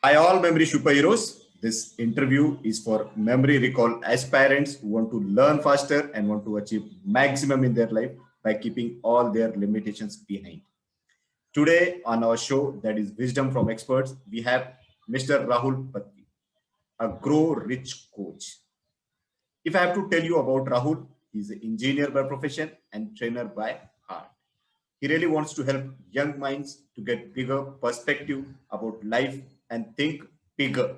Hi, all memory superheroes. This interview is for memory recall aspirants who want to learn faster and want to achieve maximum in their life by keeping all their limitations behind. Today on our show, that is Wisdom from Experts, we have Mr. Rahul Patni, a grow rich coach. If I have to tell you about Rahul, he's an engineer by profession and trainer by heart. He really wants to help young minds to get bigger perspective about life and think bigger.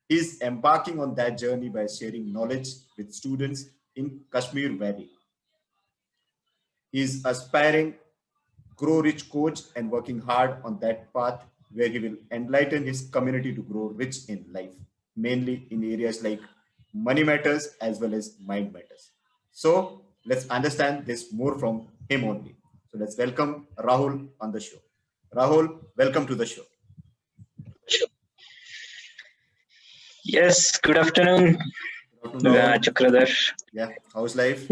He's embarking on that journey by sharing knowledge with students in Kashmir Valley. He is aspiring grow rich coach and working hard on that path where he will enlighten his community to grow rich in life, mainly in areas like money matters as well as mind matters. So let's understand this more from him only. So let's welcome Rahul on the show. Rahul, welcome to the show. Yes, good afternoon, Good afternoon, Rahul. Chakradhar. Yeah, how's life?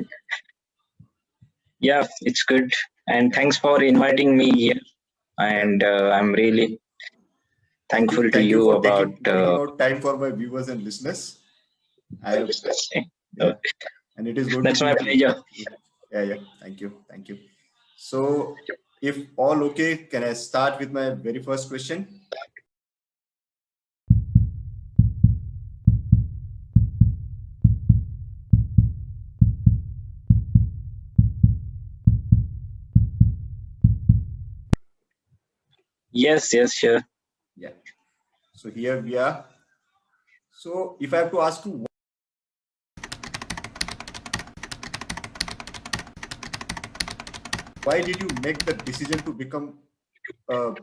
Yeah, it's good. And thanks for inviting me here. And I'm really thankful to Thank you you for about. taking out time for my viewers and listeners. I have, yeah, and it is going to That's my be pleasure. yeah. Thank you. So, if all okay, can I start with my very first question? Yes, sure. Yeah. So here we are. So, if I have to ask you, why did you make the decision to become a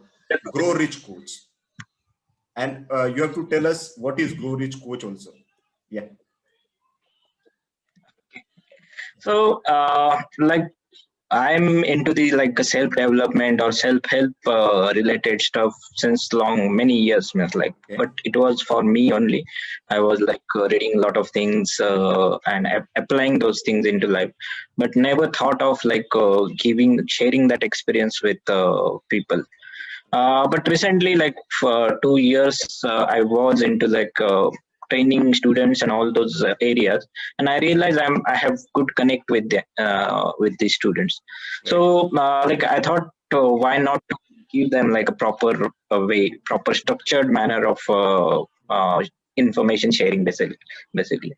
Grow Rich coach? And you have to tell us what is Grow Rich coach also. Yeah. So, I'm into the self development or self help related stuff since many years, Okay. but it was for me only. I was reading a lot of things and applying those things into life, but never thought of sharing that experience with people. But recently, for 2 years, I was into training students and all those areas, and I realized I have good connect with these students. Right. So I thought, why not give them like a proper structured manner of information sharing, basically.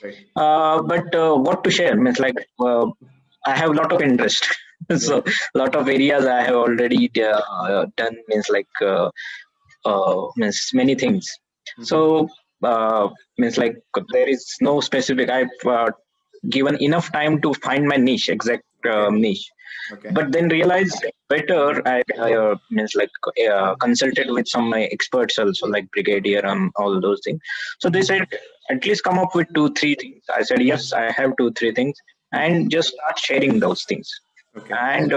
Right. But what to share means I have a lot of interest. So a lot of areas I have already done means many things. So means there is no specific. I've given enough time to find my niche, exact niche. Okay. But then realized better. I consulted with some experts also, like Brigadier and all those things. So they said at least come up with 2-3 things. I said yes, I have 2-3 things, and just start sharing those things. Okay. And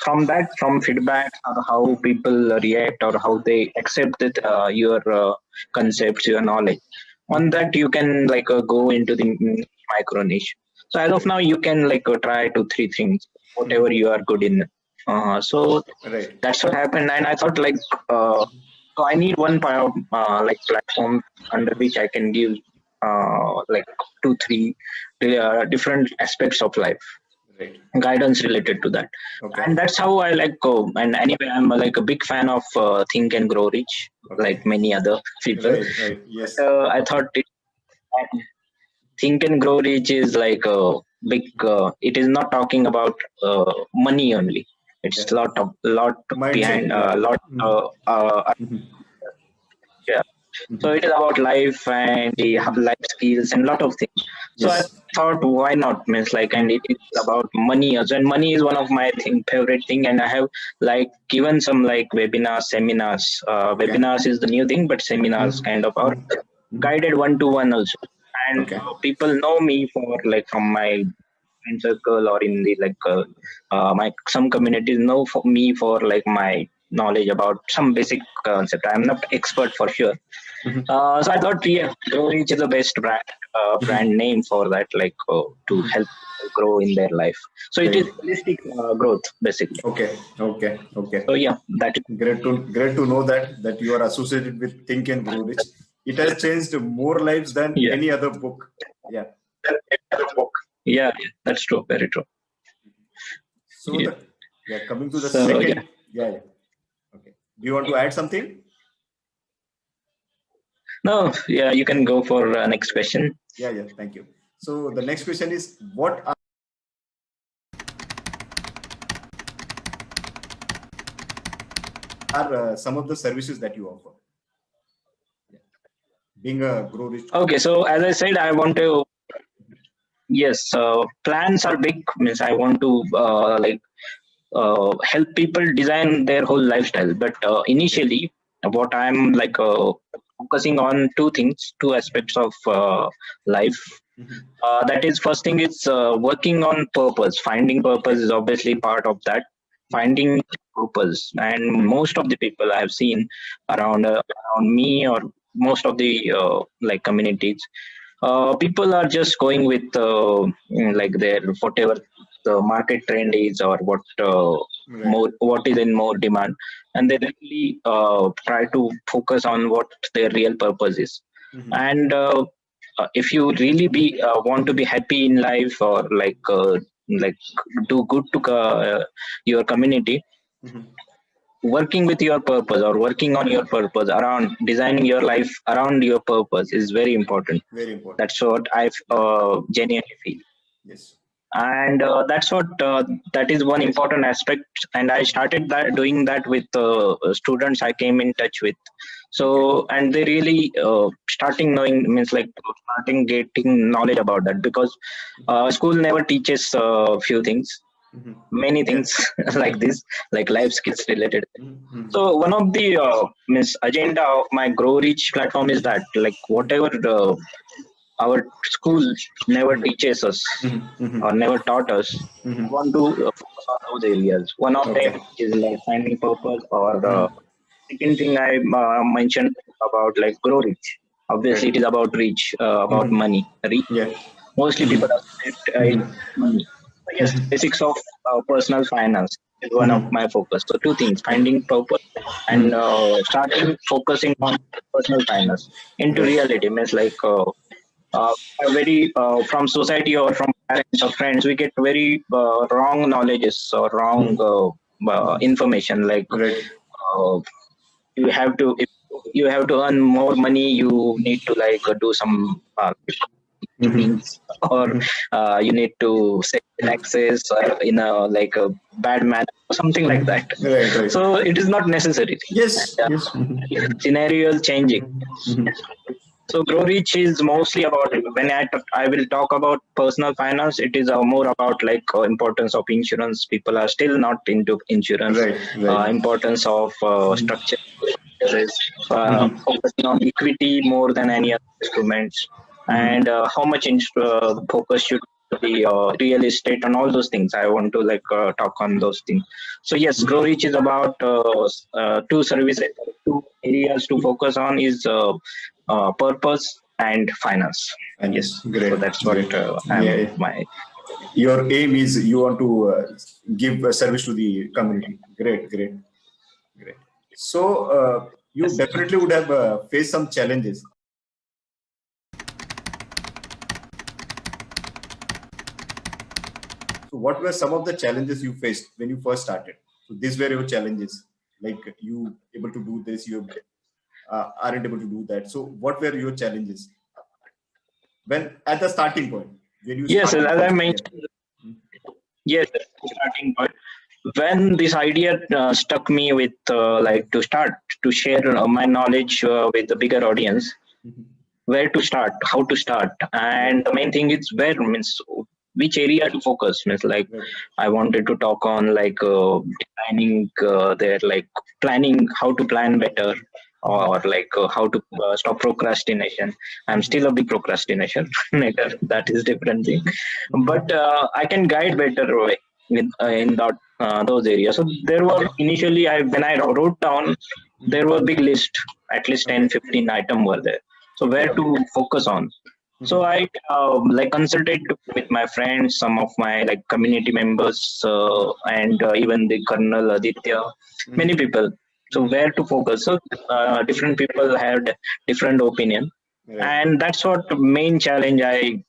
from feedback or how people react or how they accept that your concepts, your knowledge, on that you can go into the micro niche. So as of now, you can try 2-3 things, whatever you are good in. So Right. that's what happened, and I thought so I need one platform under which I can give 2-3 different aspects of life, Right. guidance related to that. Okay. And that's how I go. And anyway, I'm a big fan of Think and Grow Rich, Okay. like many other people. Right. Yes. But, I thought Think and Grow Rich is like a big. It is not talking about money only. It's lot Mindset, behind yeah. a lot. Yeah. So it is about life and the life skills and lot of things. So I Yes. thought, why not? And it is about money also. And money is one of my favorite thing. And I have given some webinars, seminars. Webinars is the new thing, but seminars kind of are guided 1-to-1 also. And Okay. people know me for from my friend circle or in the my some communities know for me for my knowledge about some basic concept. I'm not expert for sure. So I thought, yeah, Grow Rich is the best brand name for that, to help grow in their life. So it is Great. holistic growth basically. Okay. Okay. Okay. So yeah, that is Great to know that you are associated with Think and Grow Rich. It has changed more lives than yeah. any other book. Yeah. Yeah, yeah, that's true. Very true. So Yeah. coming to the So yeah. second. Yeah. Yeah. Okay. Do you want to add something? No, yeah, you can go for next question. Yeah. Yeah. Thank you. So the next question is, what are some of the services that you offer? Yeah. Being a Grow Rich. Okay, so as I said, I want to. Yes, plans are big. Means I want to help people design their whole lifestyle. But initially, what I'm focusing on two things, two aspects of life. Mhm. That is, first thing is working on purpose. Finding purpose is obviously part of that. Finding purpose, and most of the people I have seen around me or most of the communities, people are just going with like their whatever the market trend is or Right. what is in more demand, and they really try to focus on what their real purpose is. Mhm. And if you really be want to be happy in life or like do good to your community, Mhm. working with your purpose or working on your purpose around designing your life around your purpose is very important. Very important. That's what I genuinely feel. Yes. And that's what that is one important aspect, and I started that doing that with students I came in touch with. So Okay. and they really starting knowing, means like starting getting knowledge about that, because school never teaches few things, Mhm. many Yeah. things like this, like life skills related. Mhm. So one of the means agenda of my Grow Reach platform is that, like, whatever our school never Mhm. teaches us Mhm. Mhm. or never taught us, I Mhm. want to focus on those areas. One of them Okay. is like finding purpose, or Mhm. second thing I mentioned about like Grow Reach. Obviously, Right. it is about reach, about Mhm. money. Reach. Yeah. Mostly people Mhm. are spent in Mhm. money. So yes, Mhm. basics of personal finance is one of Mhm. my focus. So two things: Okay. finding purpose and Mhm. starting focusing on personal finance into Right. reality. Means like are very from society or from parents or friends, we get very wrong knowledges or wrong Mhm. Mhm. information. Like Right. you have to, if you have to earn more money, you need to like do some Mhm. things, or you need to say taxes in a like a bad manner or something like Mhm. that. Right. Right. So it is not necessary. Yes. And, Yes. Mhm. scenario is changing. Mhm. So Grow Reach is mostly about, when I will talk about personal finance, it is more about like importance of insurance. People are still not into insurance. Right. Right. Importance of Mhm. structure, Mhm. focusing on equity more than any other instruments, Mhm. and how much focus should be real estate and all those things. I want to like talk on those things. So yes, Grow Reach is about two services, two areas to focus on is purpose and finance. Finance. Yes, so Great. that's what Great. I'm Yeah. my. Your aim is you want to give a service to the community. Great. Great. Great. So you Yes. definitely would have faced some challenges. So what were some of the challenges you faced when you first started? So these were your challenges, like you able to do this, you aren't able to do that. So what were your challenges when at the starting point when you Yes, as started I first? Yeah. mentioned, yes, starting point. When this idea struck me with like to start to share my knowledge with the bigger audience, Mhm. where to start, how to start, Right. and the main thing is where, means which area to focus. Means like Right. I wanted to talk on like designing their like planning, how to plan better, Mhm. or like how to stop procrastination. I'm Mhm. still a big procrastination. That is different thing, but I can guide better way in that those areas. So there were initially, when I wrote down, there Mhm. were big list, at least Okay. 10, 15 item were there. So where Okay. to focus on? So I like consulted with my friends, some of my like community members, and even the Colonel Aditya, many Mhm. people. So Mhm. where to focus? So different people had different opinion, Right. and that's what the main challenge I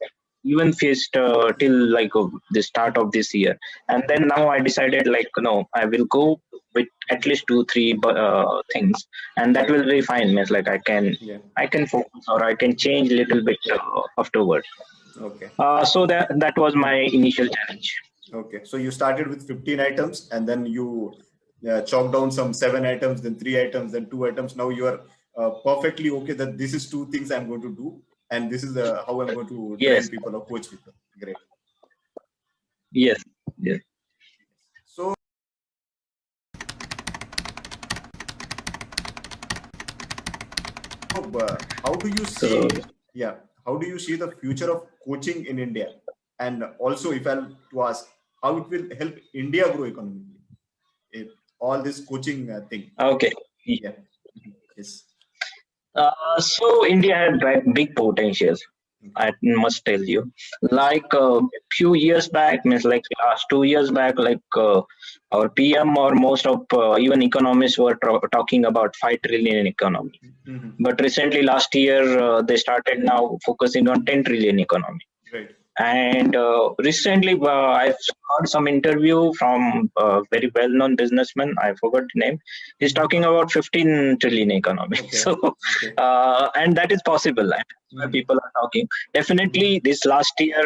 even faced till like the start of this year. And then now I decided like no, I will go with at least 2 3 things, and that Right. will be fine. Means like Yeah. I can focus or I can change little bit afterward. Okay. So that was my initial challenge. Okay. So you started with 15 items and then you chalk down some 7 items, then 3 items, then 2 items. Now you are perfectly okay that this is 2 things I'm going to do, and this is how I'm going to train Yes, people or coach people. Great. yes, yes. So, how do you So see, yeah, how do you see the future of coaching in India? And also, if I'll to ask, how it will help India grow economically? If all this coaching thing. okay. Yeah. Yes. So India had big potentials. Okay. I must tell you, like a few years back, means like last 2 years back, like our PM or most of even economists were talking about 5 trillion economy. Mhm. But recently, last year, they started now focusing on 10 trillion economy. Right. And recently, I've heard some interview from a very well-known businessman. I forgot the name. He's Mhm. talking about 15 trillion economy. Okay. So, Okay. and that is possible. And that's why Mhm. people are talking. Mhm. Definitely, this last year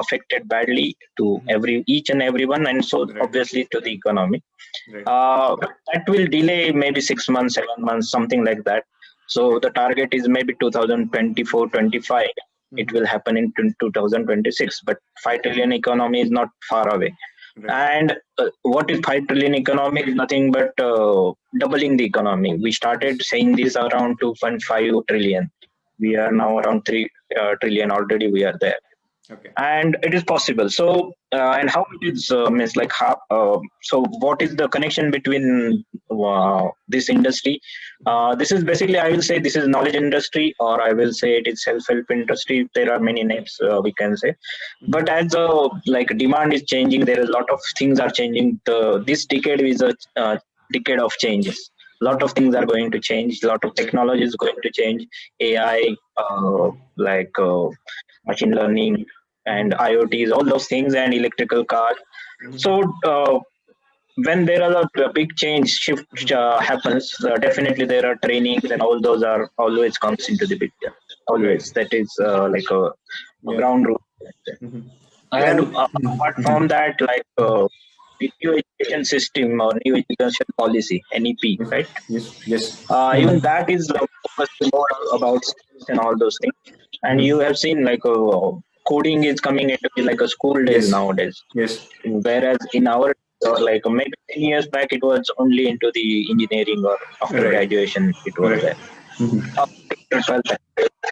affected badly to Mhm. each and everyone, and so Right. obviously to the economy. Right. That will delay maybe 6 months, 7 months, something like that. So Okay. the target is maybe 2024-25. It Mhm. will happen in 2026, but 5 trillion economy is not far away. Right. And what is 5 trillion economy is nothing but doubling the economy. We started Yes. saying this around 2.5 trillion. We are Okay. now around 3 trillion already. We are there, Okay. and it is possible. So and how it is means like how so what is the connection between this industry? Mhm. This is basically, I will say, this is knowledge industry, or I will say it is self-help industry. There are many names we can say. But Mhm. as like demand is changing, there is a lot of things are changing. This decade is a decade of changes. A lot of Mhm. things are going to change. A lot of Right. technology is going to change. AI, like machine learning and Mhm. IoTs, all those things, and electrical cars. Mhm. So when there are a big change shift Mhm. happens, definitely there are trainings and all those are always comes into the picture. Right. Always, that is like a Yeah. ground rule. Mhm. Yeah. And And apart from Mhm. that, like the new education system or new education policy, NEP, Yes. right? Yes. Yes. Even Mhm. that is focusing more about skills and all those things. And you Mhm. have seen like coding is coming into like a school days Yes. nowadays. Yes. Whereas in our like maybe 10 years back, it was only into the engineering or after Right. graduation, it was Right. there. Mhm. After 12th,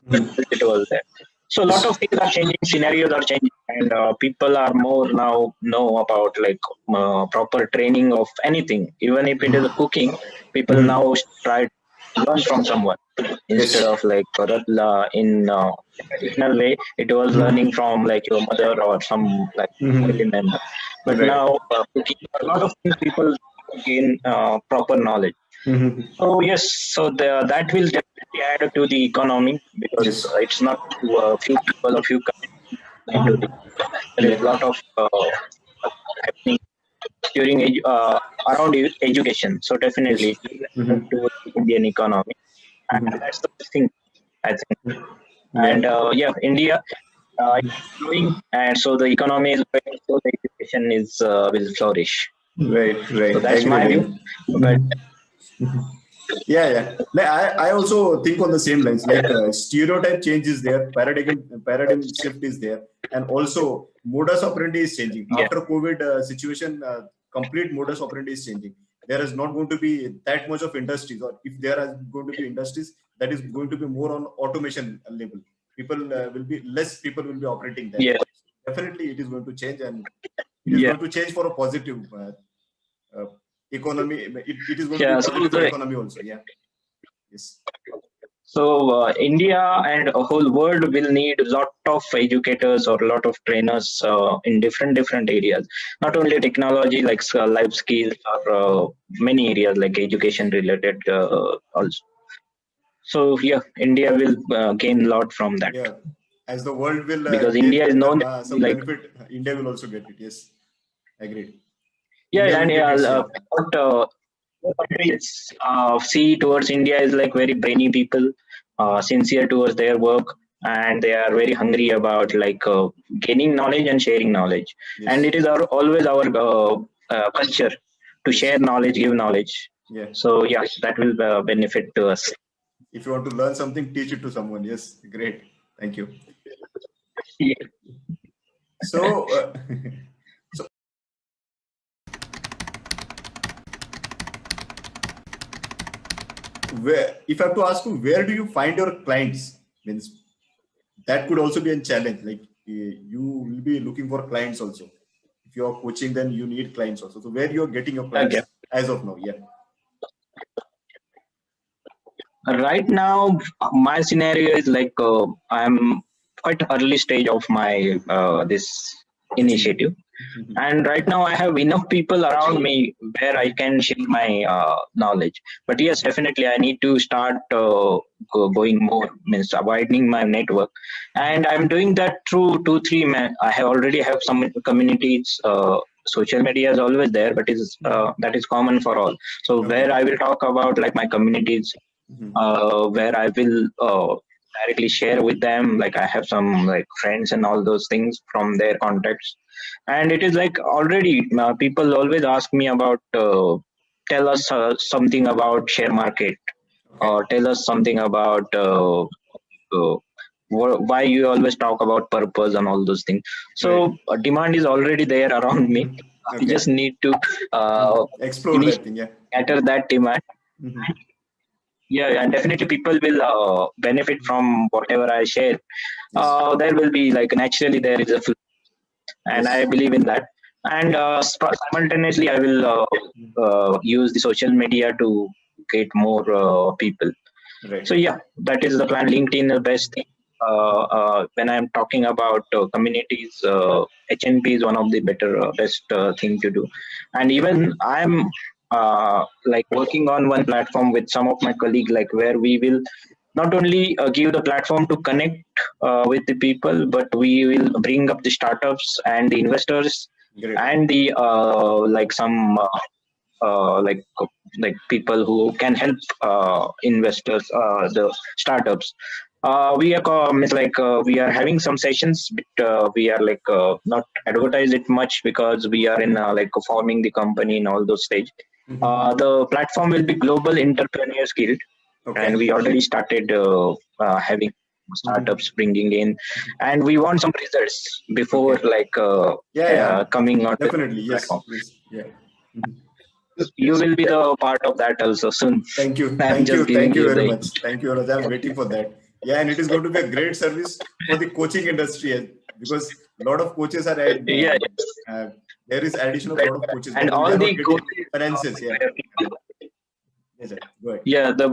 Mhm. it was there. So a lot of Yes. things are changing, scenarios are changing, and people are more now know about like proper training of anything. Even if it is cooking, people Mhm. now try to learn from someone instead Yes. of like in traditional way. It was Mhm. learning from like your mother or some like family Mhm. member. But Right. now cooking, a lot of things people gain proper knowledge. Mhm. So yes, so that will definitely add to the economy, because Yes. it's not few people or few companies into the. There is Yeah. a lot of happening during around education. So definitely Yes. it will add Mhm. to the Indian economy, and Mhm. that's the thing I think. Yeah. And yeah, India is growing, and so the economy is growing, so the education is will flourish. Right. So Right. that's my Agreed. view. Agreed. But Mhm. Yeah, yeah. Like, I also think on the same lines. Like stereotype change is there, paradigm shift is there, and also modus operandi is changing. yeah, After COVID situation, complete modus operandi is changing. There is not going to be that much of industries, or if there are going to be industries, that is going to be more on automation level. People will be less. People will be operating there. yeah, Definitely, it is going to change, and it is yeah, going to change for a positive uh, economy. It is going to be yeah. So positive for the economy also. Yeah. Yes. So India and a whole world will need a lot of educators or a lot of trainers in different areas, not only technology like life skills or many areas like education related also. So yeah, India will gain a lot from that, Yeah, as the world will because gain India is known some like, benefit, India will also get it. Yes, agreed. yeah, India and will get yeah, its share. but countries see towards India is like very brainy people, sincere towards their work, and they are very hungry about like gaining knowledge and sharing knowledge. And Yes, it is always our culture to yes, share knowledge, give knowledge. yeah. So yeah, that will benefit to us. If you want to learn something, teach it to someone. Yes, great. Thank you. Yeah. So, so where, if I have to ask you, where do you find your clients? Means that could also be a challenge. Like you will be looking for clients also. If you are coaching, then you need clients also. So where you are getting your Okay. clients as of now? Yeah. Right now, my scenario is like I'm quite early stage of my this Achievement. initiative, and right now I have enough people around me where I can share my knowledge. But yes, definitely I need to start going more, means widening my network, and I'm doing that through two three man. I have already have some communities. Social media is always there, but is that is common for all. So Okay. where I will talk about like my communities, where I will directly share with them. Like I have some like friends and all those things from their contacts, and it is like already people always ask me about tell us something about share market, Okay. or tell us something about uh, why you always talk about purpose and all those things. Right. So demand is already there around me. I Okay. just need to Explore initiate that thing. Yeah. that demand. Mhm. Yeah, and definitely people will benefit from whatever I share. Yes. There will be like naturally there is a flow, and I Yes. believe in that. And simultaneously, I will use the social media to get more people. So Right. yeah, that is the plan. LinkedIn the best thing. When I'm talking about communities, HNP is one of the better best thing to do. And even I'm like working on one platform with some of my colleagues, like where we will not only give the platform to connect with the people, but we will bring up the startups and the investors Great. and the like some like people who can help investors, the startups. We are means like we are having some sessions, but we are like not advertise it much because we are in like forming the company in all those stage. The platform will be Global Entrepreneurs Guild, and Okay. we already started having startups bringing in, and we want some results before Okay. like Yeah. Yeah. coming on the Definitely. platform. Yes. Yes. Yeah. Mhm. You will be the part of that also soon. Thank you. I'm Thank just you. giving Thank you you very the much. Thank you very much. I'm waiting for that. Yeah, and it is going to be a great service for the coaching industry because a lot of coaches are at, yeah, there is addition of a lot of coaches, and but then they all are not the getting coaches finances. Yeah. where people, Yes, sir. Go ahead. yeah, the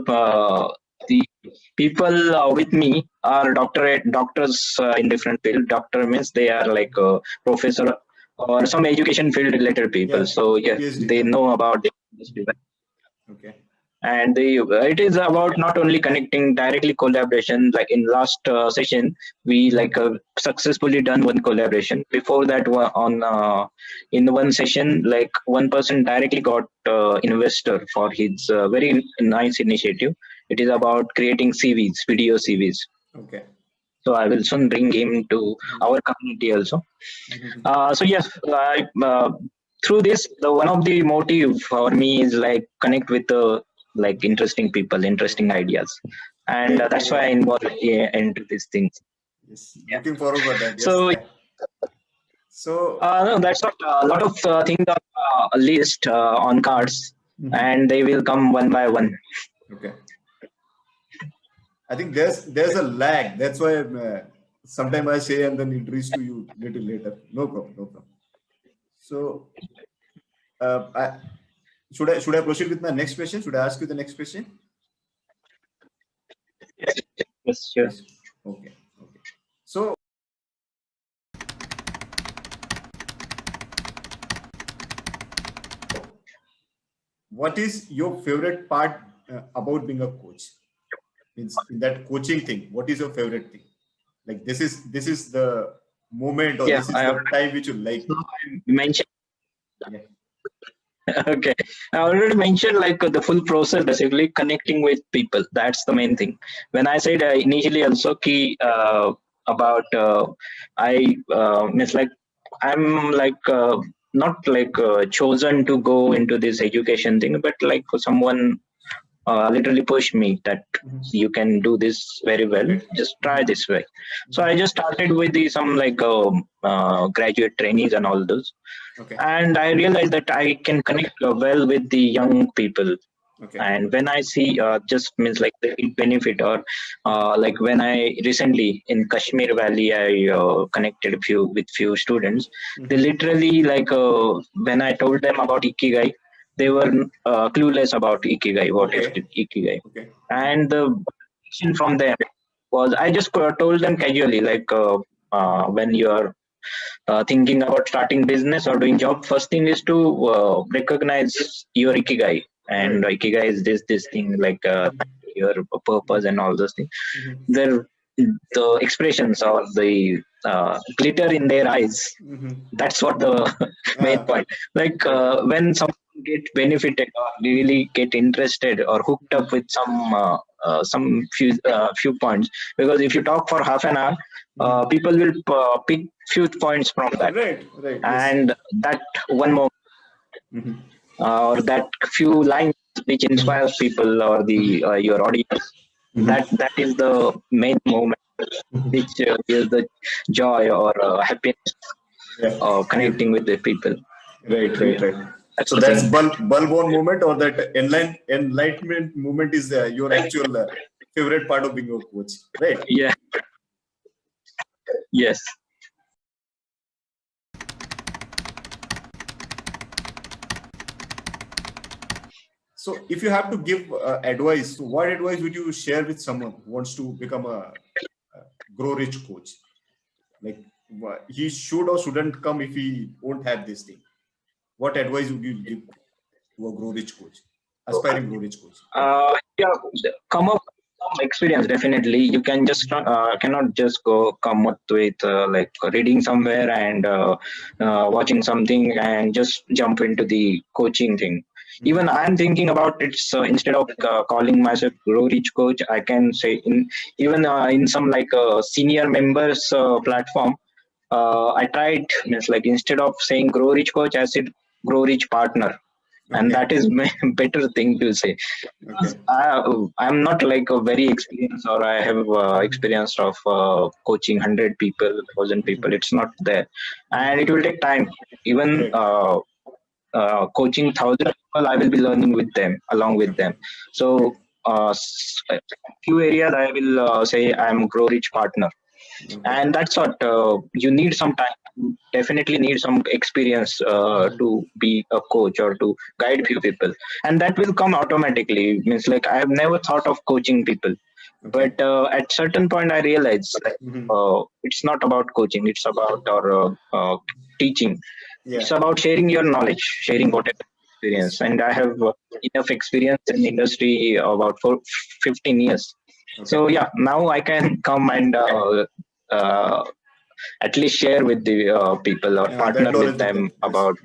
people with me are doctors in different field. Doctor means they are like a professor or some education field related people. Yeah. So yeah, PhD. they Yeah. know about the industry. Okay. And it is about not only connecting directly collaboration. Like in last session we like successfully done one collaboration. Before that on in one session, like one person directly got investor for his very nice initiative. It is about creating CVs, video CVs. Okay. So I will soon bring him to our community also. So yes, through this, the one of the motive for me is like connect with like interesting people, interesting ideas, and Great. that's why I Yeah. involve into these things. Yes. Yeah. Looking forward for that. Yes. So So, no, that's not a lot of things on a list on cards, and they will come one by one. okay. I think there's a lag. That's why sometimes I say and then introduce to you little later. No problem. No problem. So, I, should I proceed with my next question? Should I ask you the next question? Yes, sure. Yes. Okay. Okay. So, what is your favorite part about being a coach? Means in that coaching thing, what is your favorite thing? Like this is the moment or Yeah, this is the time which you like. so I mentioned. Yeah. Okay, I already mentioned like the full process, basically connecting with people. That's the main thing. When I said initially also key about I means like I'm like not like chosen to go into this education thing, but like for someone literally pushed me that Mhm. you can do this very well, Right. just try Mhm. this way. So I just started with the some like graduate trainees and all those, Okay. and I realized that I can connect well with the young people. Okay. And when I see just means like the benefit, or like when I recently in Kashmir Valley I connected a few with few students. They Mhm. literally like when I told them about ikigai, they were clueless about ikigai, what is Okay. ikigai. Okay. Okay. And the question from them was, I just told them casually like when you are thinking about starting business or doing job, first thing is to recognize your ikigai. And Right. ikigai is this thing like your purpose and all those things. Mhm. Their the expressions or the glitter in their eyes, Mhm. that's what the main Ah, point. Like right. when someone get benefited or really get interested or hooked up with some few points, because if you talk for half an hour, Mhm. people will pick few points from that. Right. Right. Yes. And that one more Mhm. or that few lines which inspires people or the Mhm. your audience, Mhm. that is the main moment which gives the joy or happiness Yeah. You, connecting with the people. right. So Right. yeah, Right. that's So the that's thing. bulb on moment or that enlightenment moment is your actual favorite part of being a coach, right? Yeah. Yes. So if you have to give advice, so what advice would you share with someone who wants to become a grow rich coach? Like he should or shouldn't come if he won't have this thing. What advice would you give to a grow rich coach, aspiring grow rich coach? Yeah, come up with some experience. Definitely, you can just cannot just go come up with like reading somewhere and watching something and just jump into the coaching thing. Even Mhm. I'm thinking about it. So instead of calling myself grow rich coach, I can say in even in some like senior members platform. I tried means like instead of saying grow rich coach, I said grow rich partner, and Okay. that is better thing to say. Okay. I'm not like a very experienced, or I have Mhm. experience of coaching 100 people, 1,000 people. Mhm. It's not there, and it Mhm. will take time. Even Right. coaching 1,000 people, I will be learning with them, along with Okay. them. So, Okay. a few areas I will say I'm grow rich partner, Okay. and that's what you need some time. You definitely need some experience Mhm. to be a coach or to guide few people, and that will come automatically. Means like I have never thought of coaching people, Okay. but at certain point I realized like Mhm. it's not about coaching, it's about or teaching. Yeah. It's about sharing your knowledge, sharing Mhm. whatever experience. Yes. And I have enough experience in industry about 15 years. Okay. So yeah, now I can come and uh, at least share with the people or Yeah, that partner with knowledge with them them. Yes. about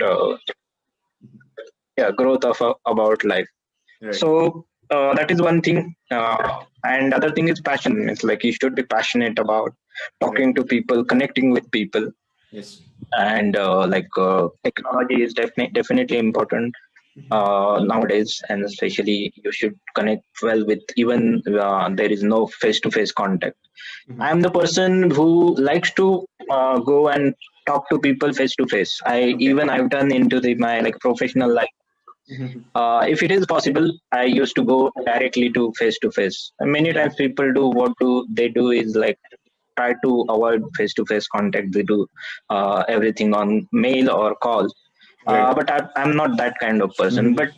yeah, growth of about life. Right. So that is one thing, and other thing is passion. It's like you should be passionate about talking Right. to people, connecting with people, Yes. and like technology is definitely important nowadays, and especially you should connect well with even there is no face-to-face contact. I Mhm. am the person who likes to go and talk to people face to face. I Okay. even I've done into the my like professional life. Mhm. If it is possible, I used to go directly to face. Many Mhm. times people do what do they do is like try to avoid face to face contact. They do everything on mail or call. Right. But I'm not that kind of person. But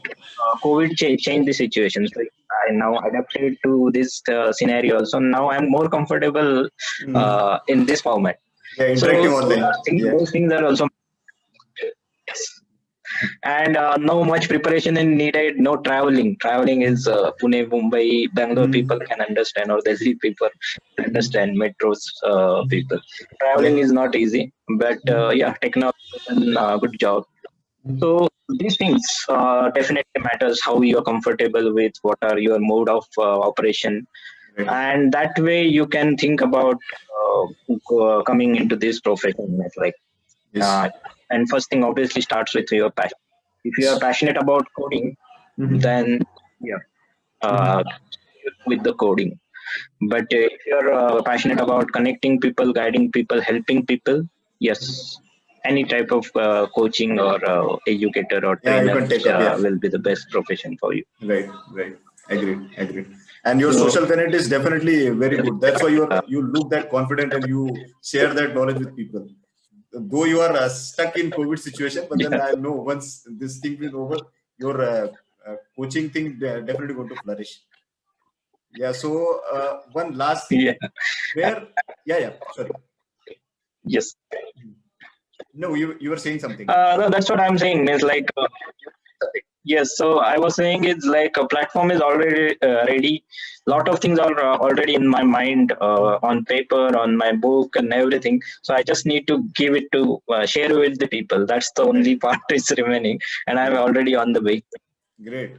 COVID changed the situations. Like I now adapted to this scenario. So now I'm more comfortable in this format. Yeah, So interacting online. Yeah. those things are also, and no much preparation is needed. No traveling. Traveling is Pune, Mumbai, Bangalore people can understand, or Delhi people understand, metros people. Traveling Yeah. is not easy, but yeah, technology has done a good job. So these things definitely matters how you are comfortable with, what are your mode of operation, Right. and that way you can think about coming into this profession. Like, Yes. and first thing obviously starts with your passion. If you are passionate about coding, then yeah, uh, with the coding. But if you're passionate about connecting people, guiding people, helping people, yes, any type of coaching or educator or Yeah, you trainer can take up. Yeah. will be the best profession for you. Right. Right. Agreed. Agreed. And your So, social connect is definitely very good. That's why you look that confident and you share that knowledge with people. Though you are stuck in COVID situation, but then yeah, I know once this thing is over, your coaching thing definitely going to flourish. Yeah. So one last thing, yeah, where, yeah, yeah. Sorry. yes. No, you were saying something. No, that's what I'm saying. It's like yes. So I was saying it's like a platform is already ready. Lot of things are already in my mind on paper, on my book, and everything. So I just need to give it to share with the people. That's the Right. only part is remaining, and I'm already on the way. Great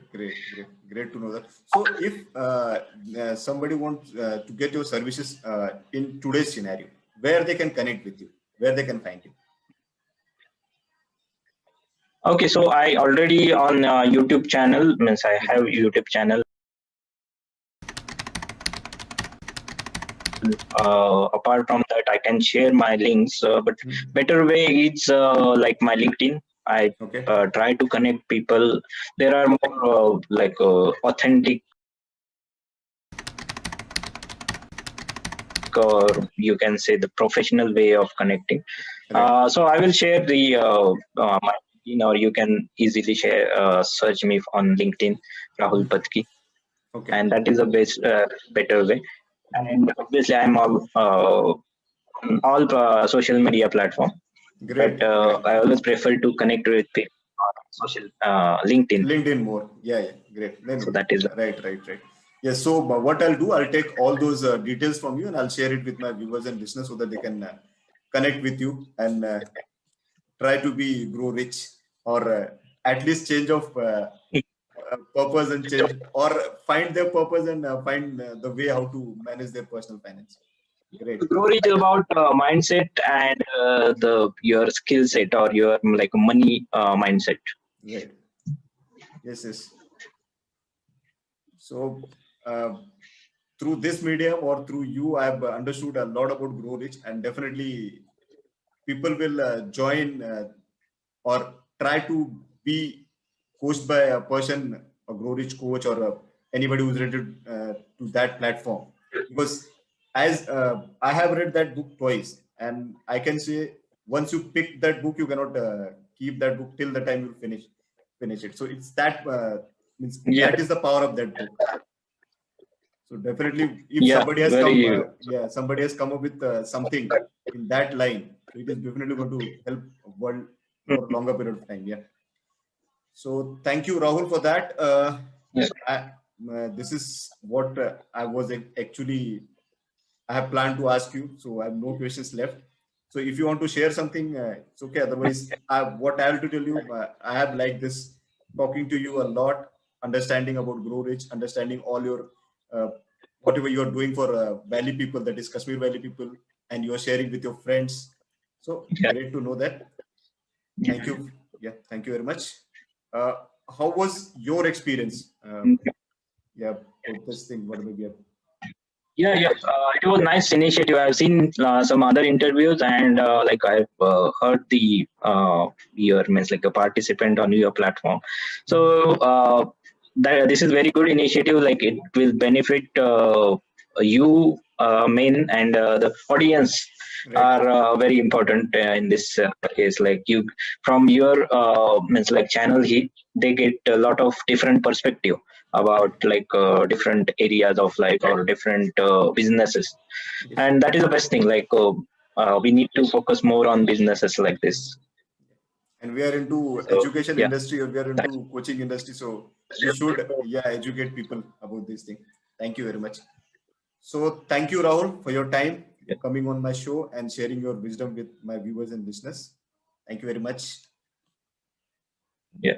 to know that. So, if somebody wants to get your services in today's scenario, where they can connect with you, where they can find you. Okay, so I already on YouTube channel, means I have YouTube channel. Apart from that, I can share my links, but better way is like my LinkedIn. I Okay. try to connect people. There are more authentic, or you can say the professional way of connecting. Right. So I will share the my LinkedIn, or you can easily share search me on LinkedIn, Rahul Patki, Okay. and that is a best better way. And obviously, I'm on all social media platform, but Great. I always prefer to connect with people on social LinkedIn. LinkedIn more. Yeah. Great. No, So no. that is Right. Yes. So, what I'll do, I'll take all those details from you and I'll share it with my viewers and listeners so that they can connect with you and try to be grow rich or at least change of purpose and change or find their purpose and find the way how to manage their personal finance. Great. grow is about mindset and the your skill set or your like money mindset. Right. Yes. So through this medium or through you, I've understood a lot about Grow Rich, and definitely people will join or try to be coached by a person, a Grow Rich coach, or anybody who's related to that platform. Because as I have read that book twice, and I can say once you pick that book, you cannot keep that book till the time you finish it. So it's that means Yeah, that is the power of that book. So definitely, if yeah, somebody has come, very somebody has come up with something in that line, so it is definitely going to help world for longer period of time. Yeah. So thank you, Rahul, for that. yeah. This is what I was actually I have planned to ask you. So I have no questions left. So if you want to share something, it's okay. Otherwise, what I have to tell you, I have liked this talking to you a lot, understanding about Grow Rich, understanding all your uh, whatever you are doing for Valley people, that is Kashmir Valley people, and you are sharing with your friends. So Yeah. great to know that. Thank you. Yeah, thank you very much. Uh, how was your experience? Yeah, for this thing, whatever we have. Yeah. It was nice initiative. I've seen some other interviews, and like I've heard the your means like a participant on your platform. So this is very good initiative. Like it will benefit you, main, and the audience Right. are very important in this case. Like from your means like channel, they get a lot of different perspective about like different areas of life or different businesses. Yes. And that is the best thing, like we need to focus more on businesses like this. And we are into So education yeah, industry, or we are that's into coaching industry, so we should, yeah, educate people about this thing. Thank you very much. So thank you, Rahul, for your time yeah. coming on my show and sharing your wisdom with my viewers and listeners. Thank you very much. Yeah.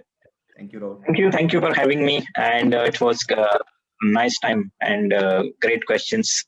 Thank you, Rahul. Thank you for having me, and it was nice time and great questions.